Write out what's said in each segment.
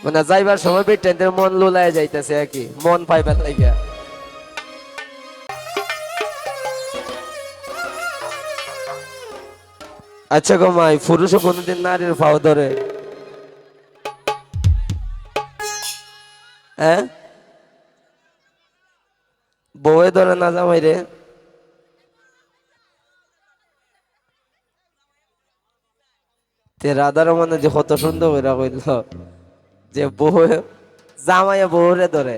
মানে যাইবার সময় বেটেনদের মন লুলায় যাইতেছে আর কি, মন পাইবার লাগিয়া। আচ্ছা গো মাই, পুরুষও কোনোদিন নারীর পাও ধরে? হ্যাঁ, বউয়ে ধরে না জামাই রে? তে রাধার মনে যে কত সুন্দর করে কইল যে বউ জামাইয়ে বউরে ধরে,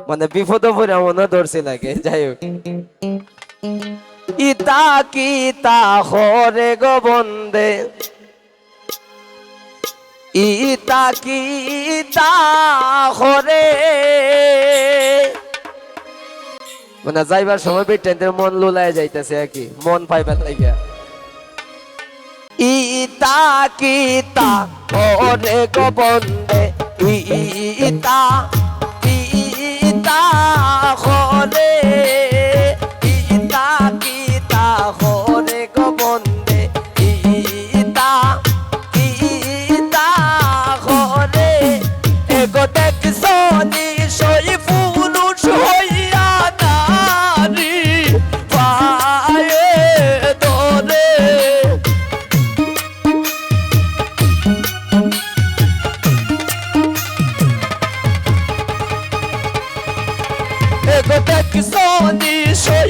মানে বিপদ পড়ে মনে ধরছে লাগে। যাই হোক, ইতা কি তা হরে গো বন্দে, ইতা কি তা হরে, মানে যাইবার সময় বেটেনদের মন লুলায় যাইতেছে আর কি, মন পাইবার লাগিয়া। ইতা কিতা ওরে গো বন্দে, ইতা ইতা হরে, ইতা কিতা হরে গো বন্দে, ইতা ইতা হরে। এগো দেখছো নিশই পুরুষ হইয়া নারী পায়ে ধরে, এগো দেখছো নিশই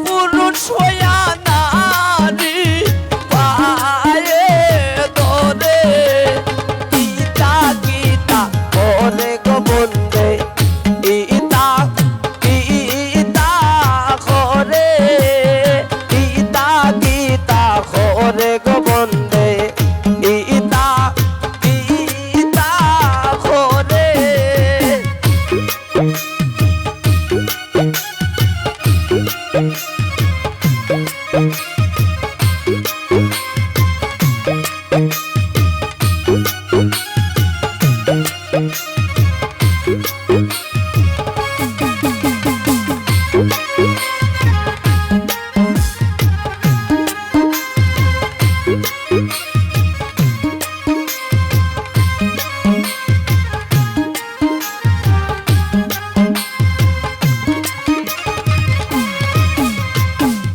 পুরুষ হইয়া নারী পায়ে ধরে, ইতা কিতা ওরে গো বন্দে, ইতা ইতা হরে, ইতা কিতা হরে গো বন্দে, ইতা ইতা হরে।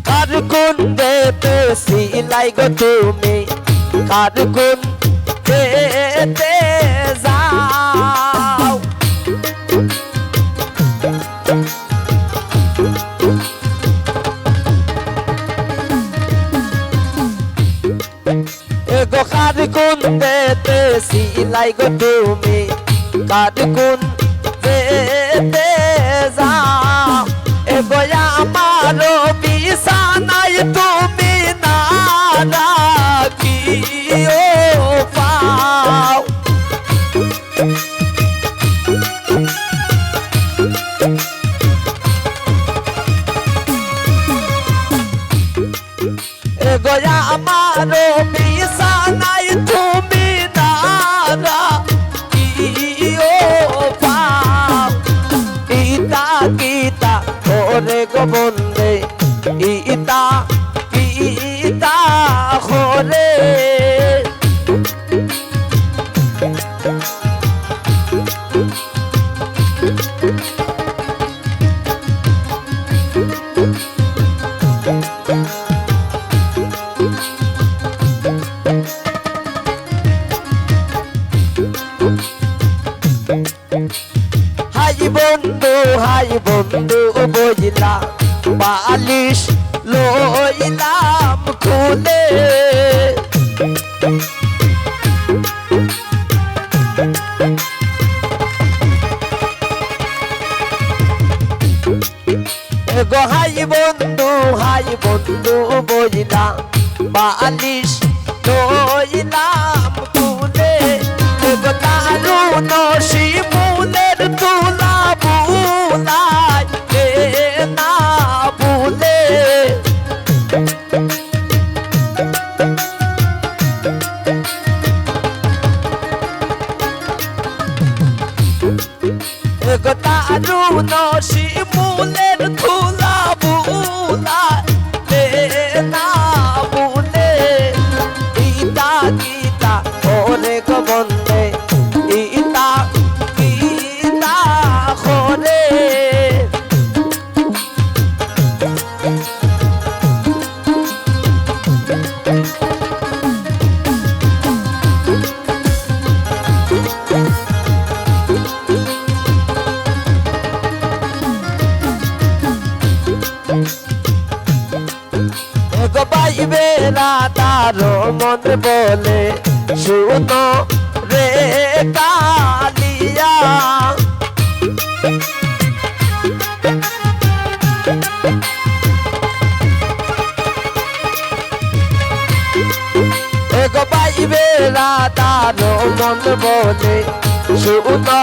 কার গুণ দেতে সিলাই গো তুমি, কার গুণ দেতে যাও, এগো কার গুণ দেতে সিলাই গো তুমি, কার গুণ দেতে যাও, এগো আমারও বিছানায় তুমি না রাখিও পাও, এগো আমারও বিছানায় তুমি না রাখিও পাও, ইতা কিতা ওরে গো বন্দে, ইতা ইতা হরে। হাই বন্ধু বইলা বালিশ লইলাম খুলে, গো হাই বন্ধু বইলা বালিশ লইলাম খুলে, গো দারুণ শিমুলের তুলা বুলাই না ভুলে, গো দারুণ শিমুলের তুলা বুলাই না ভুলে, ইতা কিতা ওরে গো বন্দে, ইতা তারো মন বলে শুনো রে কালিয়া এগো পাইবে তারো মন বলে শুনো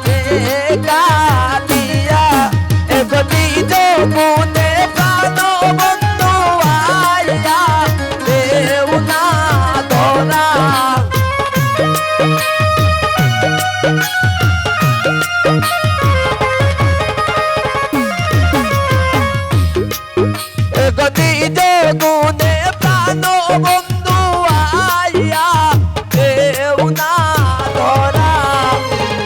রে কালিয়া এগো নিজ গুণে প্রাণ বন্ধু আইয়া দেও না ধরা এগো নিজ গুণে প্রাণ বন্ধু আইয়া দেও না ধরা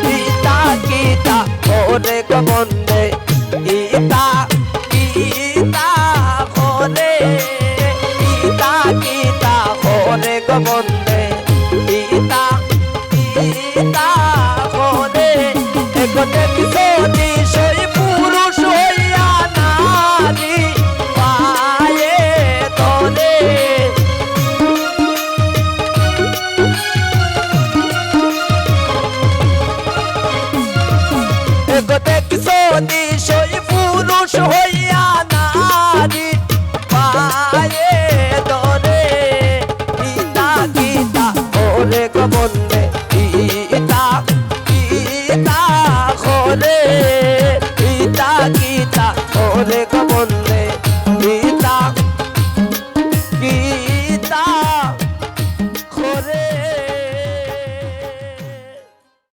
গীতা গীতা ওরে গো বন্দে গীতা গীতা ওরে গীতা গীতা ওরে গো বন্দে গীতা গীতা ওরে এগো দেখিছো নিশয় পুরুষ হইয়া নারী পায়ে তোরে এগো দেখিছো নিশয় পুরুষ হইয়া নারী পায়ে তোরে গীতা গীতা ওরে গো বন্দে গীতা গীতা ওরে